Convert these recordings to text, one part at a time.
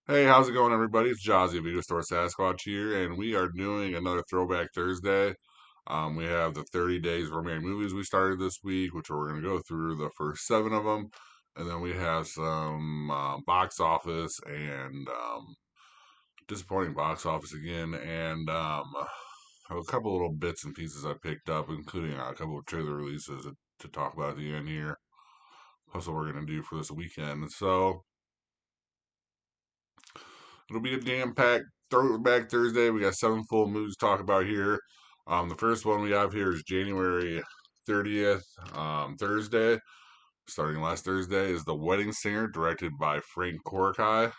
Hey, how's it going, everybody? It's Jazzy of Video Store Sasquatch here, and we are doing another Throwback Thursday. We have the 30 Days Romantic Movies we started this week, which we're going to go through the first seven of them. And then we have some box office and disappointing box office again, and a couple little bits and pieces I picked up, including a couple of trailer releases to talk about at the end here. That's what we're going to do for this weekend. So, it'll be a jam-packed Throwback Thursday. We got seven full movies to talk about here. The first one we have here is January 30th, Thursday. Starting last Thursday is The Wedding Singer, directed by Frank Corkai.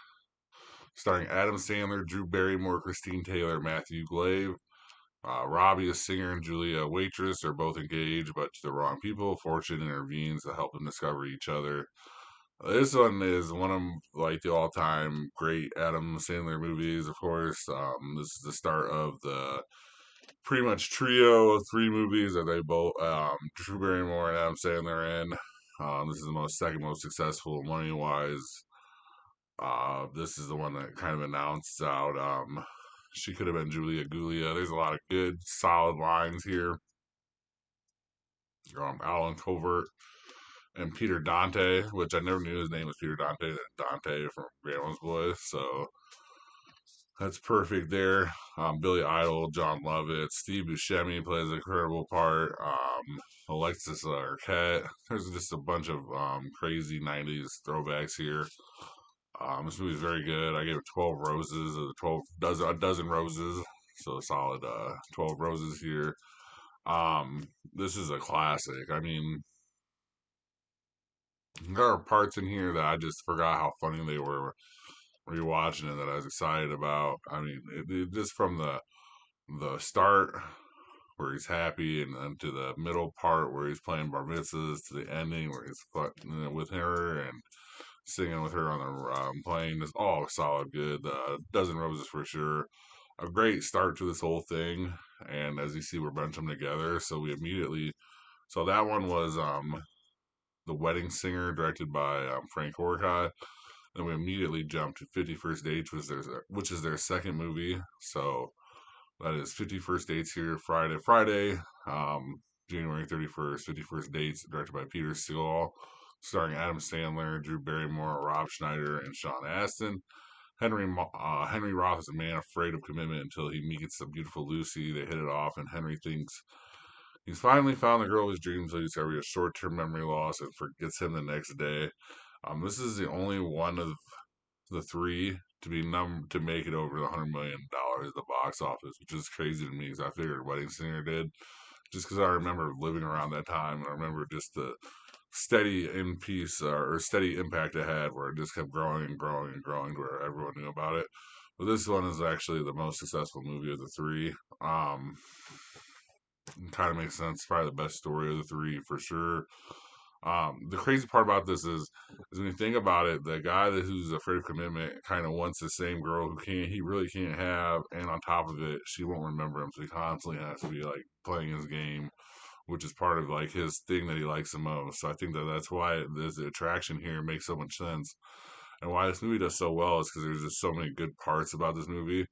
Starring Adam Sandler, Drew Barrymore, Christine Taylor, Matthew Glave. Robbie, a singer, and Julia, a waitress, are both engaged, but to the wrong people. Fortune intervenes to help them discover each other. This one is one of like the all-time great Adam Sandler movies. Of course, this is the start of the pretty much trio of three movies that they both Drew Barrymore and Adam Sandler are in. This is the second most successful money wise. This is the one that kind of announced out. She could have been Julia Gulia. There's a lot of good, solid lines here. Alan Covert and Peter Dante, which I never knew his name was Peter Dante. That Dante from Grandma's Boys, so that's perfect there. Billy Idol, John Lovett, Steve Buscemi plays an incredible part. Alexis Arquette. There's just a bunch of crazy '90s throwbacks here. This movie is very good. I gave it 12 roses, 12 dozen, a dozen roses, so a solid 12 roses here. This is a classic. I mean, there are parts in here that I just forgot how funny they were rewatching it that I was excited about. I mean, just from the start where he's happy, and then to the middle part where he's playing bar mitzvahs, to the ending where he's with her and singing with her on the plane. It's all solid, good. Dozen roses for sure. A great start to this whole thing, and as you see, we're bunching them together. So we immediately, so that one was the Wedding Singer, directed by Frank Orkai. Then we immediately jumped to 51st Dates, which is their second movie. So that is 51st Dates here, Friday, January 31st. 51st Dates, directed by Peter Segal, starring Adam Sandler, Drew Barrymore, Rob Schneider, and Sean Astin. Henry Roth is a man afraid of commitment until he meets the beautiful Lucy. They hit it off, and Henry thinks he's finally found the girl of his dreams, so he's having a short-term memory loss and forgets him the next day. This is the only one of the three to be to make it over $100 million at the box office, which is crazy to me because I figured Wedding Singer did, just because I remember living around that time and I remember just the steady in piece or steady impact it had, where it just kept growing and growing and growing to where everyone knew about it. But this one is actually the most successful movie of the three. Kind of makes sense. Probably the best story of the three for sure. The crazy part about this is when you think about it, the guy who's afraid of commitment kind of wants the same girl he really can't have, and on top of it, she won't remember him, so he constantly has to be like playing his game, which is part of like his thing that he likes the most. So I think that's why there's the attraction here makes so much sense, and why this movie does so well is because there's just so many good parts about this movie.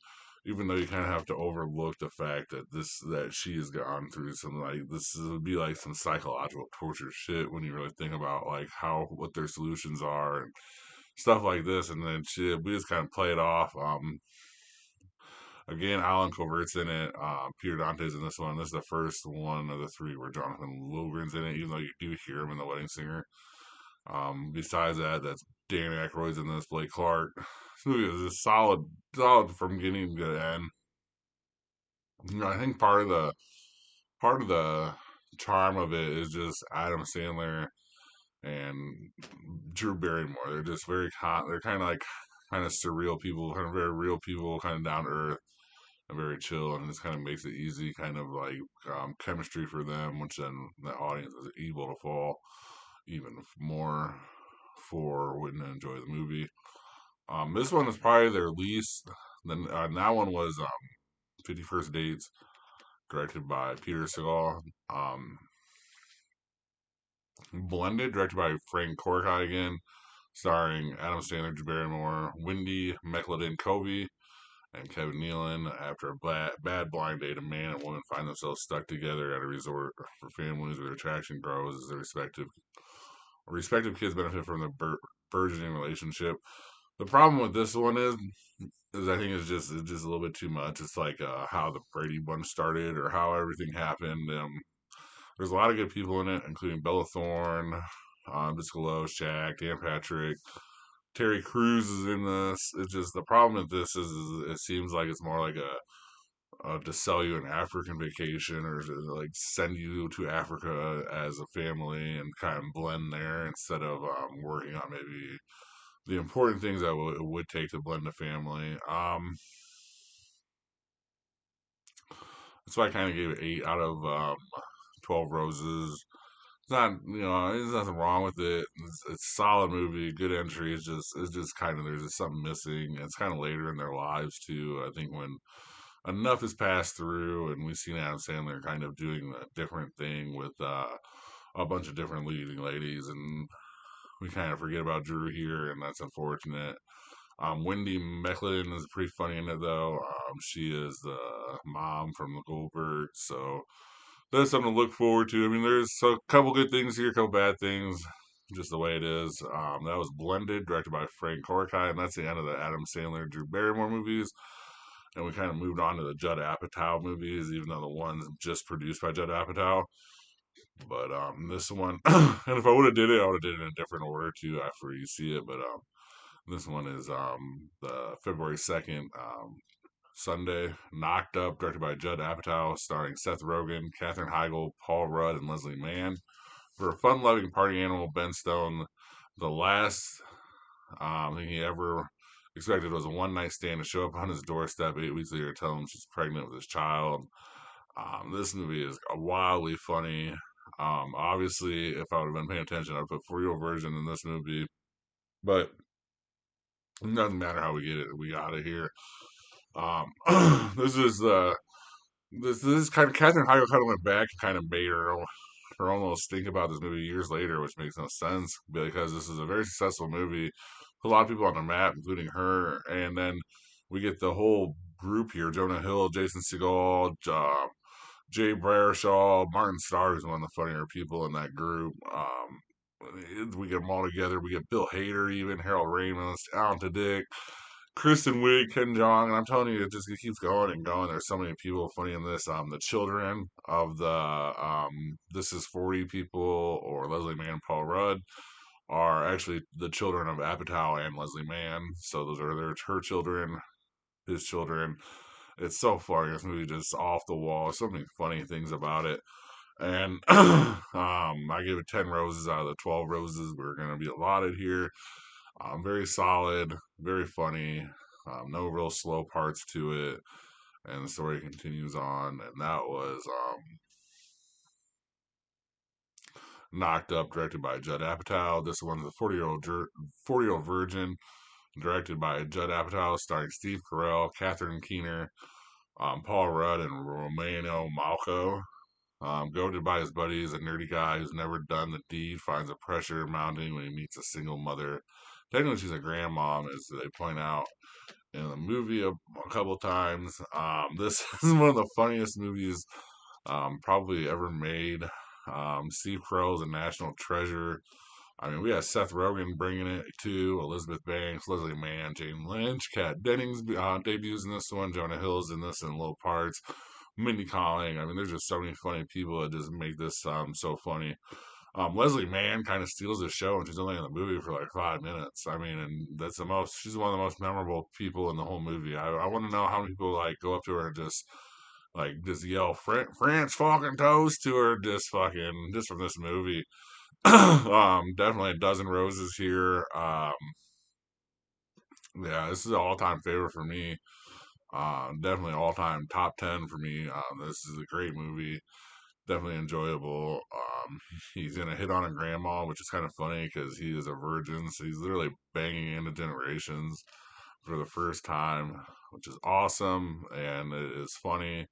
Even though you kind of have to overlook the fact that she has gone through some like this would be like some psychological torture shit when you really think about like how what their solutions are and stuff like this, and then we just kind of play it off. Again, Alan Covert's in it. Peter Dante's in this one. This is the first one of the three where Jonathan Lilgren's in it, even though you do hear him in The Wedding Singer. Besides that, that's Dan Aykroyd's in this, Blake Clark. This movie is just solid from beginning to end. You know, I think part of the charm of it is just Adam Sandler and Drew Barrymore. They're just they're kind of like kind of surreal people, kind of very real people, kind of down to earth and very chill, and this kind of makes it easy, kind of like chemistry for them, which then the audience is able to fall even more for when to enjoy the movie. This one is probably their least. Then that one was 51st Dates, directed by Peter Segal. Um, Blended, directed by Frank Corkai again. starring Adam Sandler, Drew Barrymore, Wendy McLeodin-Covey, and Kevin Nealon. After a bad blind date, a man and woman find themselves stuck together at a resort for families where their attraction grows as their respective kids benefit from the burgeoning relationship. The problem with this one is I think it's just a little bit too much. It's like how the Brady Bunch started or how everything happened. There's a lot of good people in it, including Bella Thorne, Jessica Lowe, Shaq, Dan Patrick, Terry Crews is in this. It's just the problem with this is it seems like it's more like to sell you an African vacation or to like send you to Africa as a family and kind of blend there instead of working on maybe the important things that it would take to blend a family. That's why I kind of gave it 8 out of 12 roses. It's not, there's nothing wrong with it. It's a solid movie, good entry. It's just kind of there's just something missing. It's kind of later in their lives too. I think when enough has passed through, and we've seen Adam Sandler kind of doing a different thing with a bunch of different leading ladies, and we kind of forget about Drew here, and that's unfortunate. Wendy Mechlin is pretty funny in it though. She is the mom from the Goldberg, so that's something to look forward to. I mean, there's a couple good things here, a couple bad things, just the way it is. That was Blended, directed by Frank Corkai, and that's the end of the Adam Sandler, Drew Barrymore movies. And we kind of moved on to the Judd Apatow movies, even though the one's just produced by Judd Apatow. But this one, and if I would have did it, I would have did it in a different order too after you see it. But this one is the February 2nd, Sunday. Knocked Up, directed by Judd Apatow, starring Seth Rogen, Katherine Heigl, Paul Rudd, and Leslie Mann. For a fun-loving party animal, Ben Stone, the last thing he ever expected was a one-night stand to show up on his doorstep 8 weeks later to tell him she's pregnant with his child. This movie is wildly funny. Obviously, if I would have been paying attention, I'd put 4-year-old version in this movie. But it doesn't matter how we get it, we got it here. This is this is kind of Catherine Heigl kind of went back and kind of made her almost think about this movie years later, which makes no sense because this is a very successful movie. Put a lot of people on the map, including her, and then we get the whole group here: Jonah Hill, Jason Segel, Jay Baruchel, Martin Starr, who's one of the funnier people in that group. We get them all together. We get Bill Hader, even Harold Ramis, Alan Tudyk, Kristen Wiig, Ken Jeong, and I'm telling you, it keeps going and going. There's so many people funny in this. The children of the This Is 40 people, or Leslie Mann and Paul Rudd, are actually the children of Apatow and Leslie Mann. So those are her children, his children. It's so funny. This movie just off the wall. So many funny things about it. And I give it 10 roses out of the 12 roses we're going to be allotted here. Very solid, very funny, no real slow parts to it. And the story continues on. And that was Knocked Up, directed by Judd Apatow. This one's a 40-year-old virgin, directed by Judd Apatow, starring Steve Carell, Catherine Keener, Paul Rudd, and Romano Malco. Goaded by his buddies, a nerdy guy who's never done the deed finds a pressure mounting when he meets a single mother. Technically, she's a grandmom, as they point out in the movie a couple times. This is one of the funniest movies probably ever made. Steve Carell is a national treasure. I mean, we have Seth Rogen bringing it too, Elizabeth Banks, Leslie Mann, Jane Lynch, Kat Dennings debuts in this one, Jonah Hill's in this in little parts, Mindy Kaling. I mean, there's just so many funny people that just make this so funny. Leslie Mann kind of steals the show, and she's only in the movie for like 5 minutes. I mean, and that's the most. She's one of the most memorable people in the whole movie. I want to know how many people like go up to her and just yell French fucking toast to her, just from this movie. Definitely a dozen roses here. Yeah, this is an all-time favorite for me. Definitely all-time top 10 for me. This is a great movie. Definitely enjoyable. He's gonna hit on a grandma, which is kind of funny because he is a virgin, so he's literally banging into generations for the first time, which is awesome and it is funny.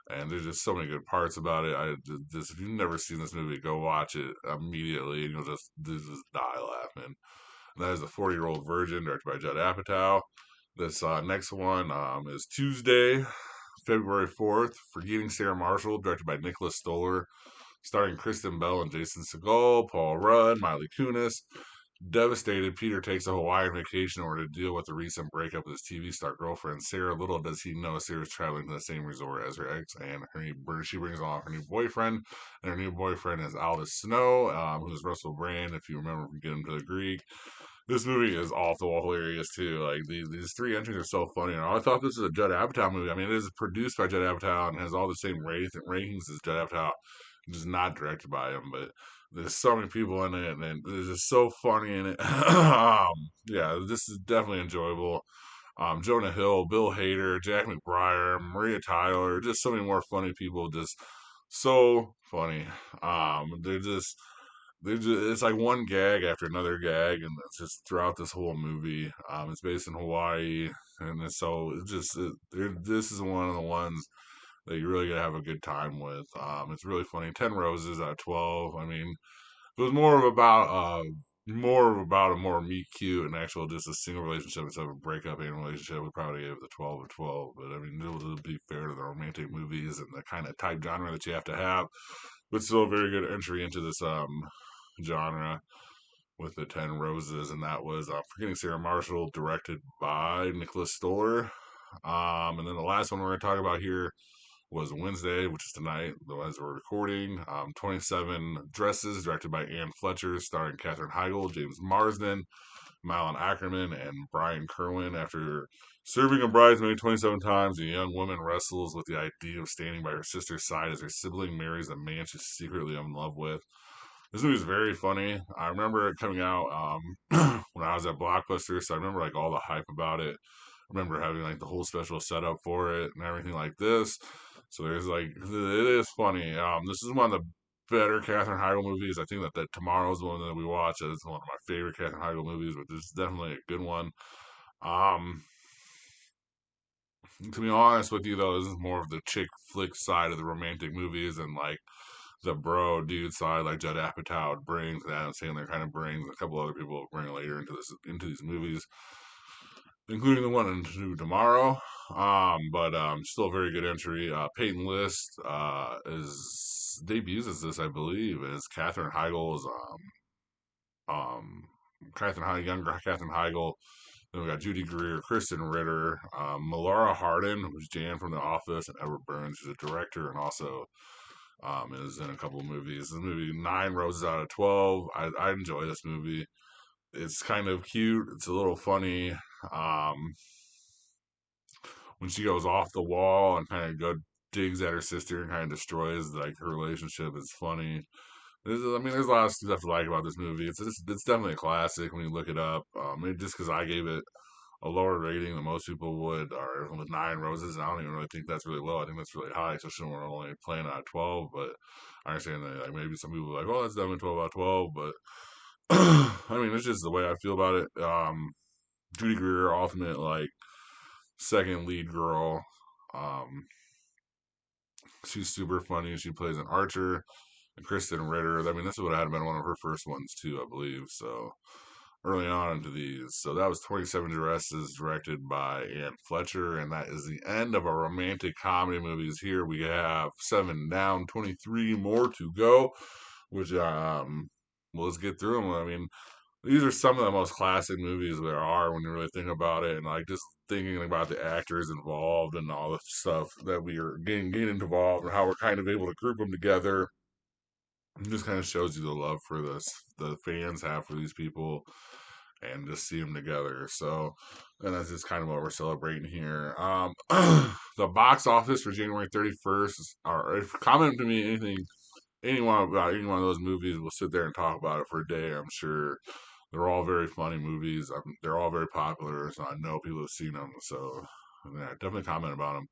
And there's just so many good parts about it. If you've never seen this movie, go watch it immediately, and you'll just die laughing. And that is The 40-Year-Old Virgin, directed by Judd Apatow. This next one is Tuesday, February 4th, Forgetting Sarah Marshall, directed by Nicholas Stoller, starring Kristen Bell and Jason Segel, Paul Rudd, Miley Kunis. Devastated, Peter takes a Hawaiian vacation in order to deal with the recent breakup with his TV star girlfriend, Sarah. Little does he know Sarah is traveling to the same resort as her ex, and she brings along her new boyfriend. And her new boyfriend is Aldous Snow, who's Russell Brand, if you remember from Get Him to the Greek. This movie is also hilarious too. Like these three entries are so funny. And I thought this was a Judd Apatow movie. I mean, it is produced by Judd Apatow and has all the same rankings as Judd Apatow, just not directed by him. But there's so many people in it, and it's just so funny in it. Yeah, this is definitely enjoyable. Jonah Hill, Bill Hader, Jack McBrayer, Maria Tyler, just so many more funny people. Just so funny. It's like one gag after another gag, and it's just throughout this whole movie. It's based in Hawaii, and this is one of the ones that you really gotta have a good time with. It's really funny. 10 Roses out of 12. I mean, if it was more about a more meet cute and actual just a single relationship instead of a breakup and relationship, we probably gave it the 12 of 12. But I mean, to be fair to the romantic movies and the kind of type genre that you have, but still a very good entry into this genre with the 10 Roses, and that was Forgetting Sarah Marshall, directed by Nicholas Stoller. And then the last one we're going to talk about here was Wednesday, which is tonight, as we're recording. 27 Dresses, directed by Ann Fletcher, starring Katherine Heigl, James Marsden, Malin Ackerman, and Brian Kerwin. After serving a bridesmaid 27 times, a young woman wrestles with the idea of standing by her sister's side as her sibling marries a man she's secretly in love with. This movie is very funny. I remember it coming out when I was at Blockbuster, so I remember like all the hype about it. I remember having like the whole special setup for it and everything like this. So there's like it is funny. This is one of the better Katherine Heigl movies. I think that Tomorrow's the one that we watch. It's one of my favorite Katherine Heigl movies, but this is definitely a good one. Um, to be honest with you though, this is more of the chick flick side of the romantic movies and like the bro dude side, like Judd Apatow brings, and Adam Sandler kind of brings, a couple other people bring later into these movies, including the one into Tomorrow. But still a very good entry. Peyton List is debuts as this, I believe, is Katherine Heigl's um younger Katherine Heigl. Then we got Judy Greer, Kristen Ritter, Melara Hardin, who's Jan from The Office, and Edward Burns, who's a director and also is in a couple of movies. This movie, 9 Roses out of 12. I enjoy this movie. It's kind of cute. It's a little funny. Um, when she goes off the wall and kind of go digs at her sister and kind of destroys like her relationship, it's funny. I mean, there's a lot of stuff to like about this movie. It's definitely a classic when you look it up. Just because I gave it a lower rating than most people would, or with 9 Roses, and I don't even really think that's really low. I think that's really high, especially when we're only playing out of 12. But I understand that like maybe some people are like, oh, that's definitely 12 out of 12. But I mean, it's just the way I feel about it. Judy Greer, ultimate like second lead girl. Um, she's super funny. She plays an archer. And Kristen Ritter. I mean, this would have been one of her first ones too, I believe. So early on into these. So that was 27 Dresses, directed by Ann Fletcher, and that is the end of our romantic comedy movies. Here we have 7 down, 23 more to go, which well, let's get through them. I mean, these are some of the most classic movies there are when you really think about it, and like just thinking about the actors involved and all the stuff that we are getting involved and how we're kind of able to group them together. It just kind of shows you the love for this the fans have for these people and just see them together. So, and that's just kind of what we're celebrating here. The box office for January 31st, or if comment to me anyone about any one of those movies, we'll sit there and talk about it for a day. I'm sure they're all very funny movies. They're all very popular, so I know people have seen them. So, yeah, definitely comment about them.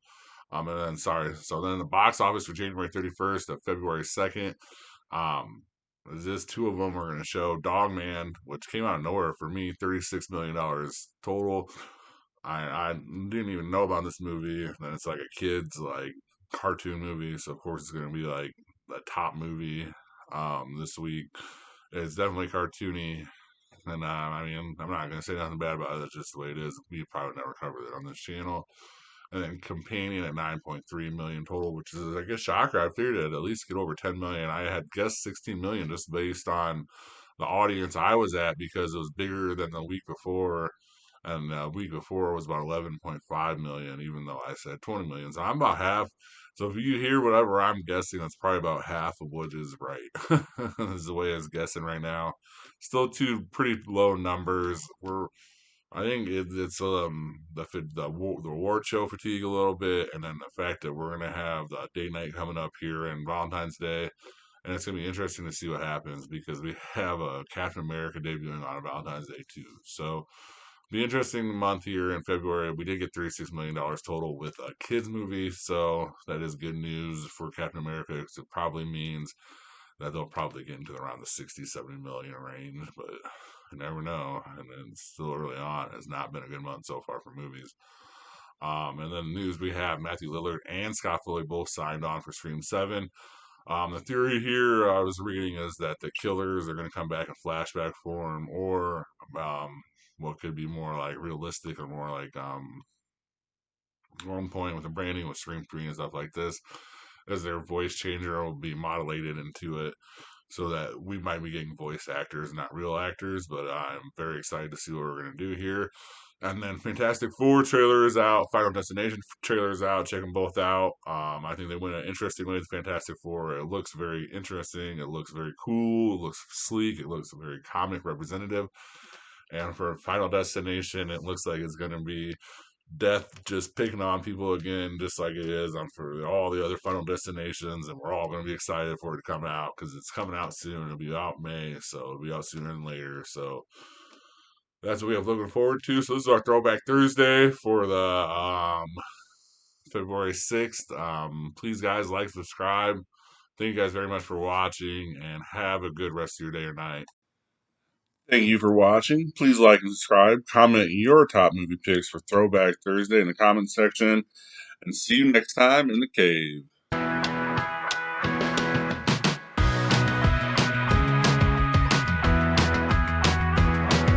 And then sorry, so then the box office for January 31st to February 2nd. Um, just two of them are going to show Dogman, which came out of nowhere for me, $36 million total. I didn't even know about this movie. And then it's like a kid's like cartoon movie, so of course it's going to be like the top movie this week. It's definitely cartoony. And I mean, I'm not gonna say nothing bad about it. It's just the way it is. We probably never covered it on this channel. And then Companion at 9.3 million total, which is I guess shocker. I figured it'd at least get over 10 million. I had guessed 16 million just based on the audience I was at because it was bigger than the week before, and the week before was about 11.5 million, even though I said 20 million. So I'm about half. So if you hear whatever I'm guessing, that's probably about half of what is right. This is the way it's guessing right now. Still two pretty low numbers. I think it's the award show fatigue a little bit, and then the fact that we're gonna have the date night coming up here and Valentine's Day, and it's gonna be interesting to see what happens because we have a Captain America debuting on Valentine's Day too. So be interesting month here in February. We did get $36 million total with a kids movie, so that is good news for Captain America because it probably means that they'll probably get into around the 60, 70 million range, but you never know. And it's still early on. It's not been a good month so far for movies. And then the news we have Matthew Lillard and Scott Foley both signed on for Scream 7. The theory here I was reading is that the killers are going to come back in flashback form, or what could be more like realistic or more like one point with the branding with Scream 3 and stuff like this, as their voice changer will be modulated into it so that we might be getting voice actors, not real actors. But I'm very excited to see what we're going to do here. And then Fantastic Four trailer is out. Final Destination trailer is out. Check them both out. I think they went an interesting way with Fantastic Four. It looks very interesting. It looks very cool. It looks sleek. It looks very comic representative. And for Final Destination, it looks like it's going to be death just picking on people again, just like it is on for all the other Final Destinations, and we're all going to be excited for it to come out because it's coming out soon. It'll be out May, so it'll be out sooner than later. So that's what we have looking forward to. So this is our Throwback Thursday for the February 6th. Please, guys, like, subscribe. Thank you guys very much for watching, and have a good rest of your day or night. Thank you for watching. Please like and subscribe. Comment your top movie picks for Throwback Thursday in the comment section. And see you next time in the cave.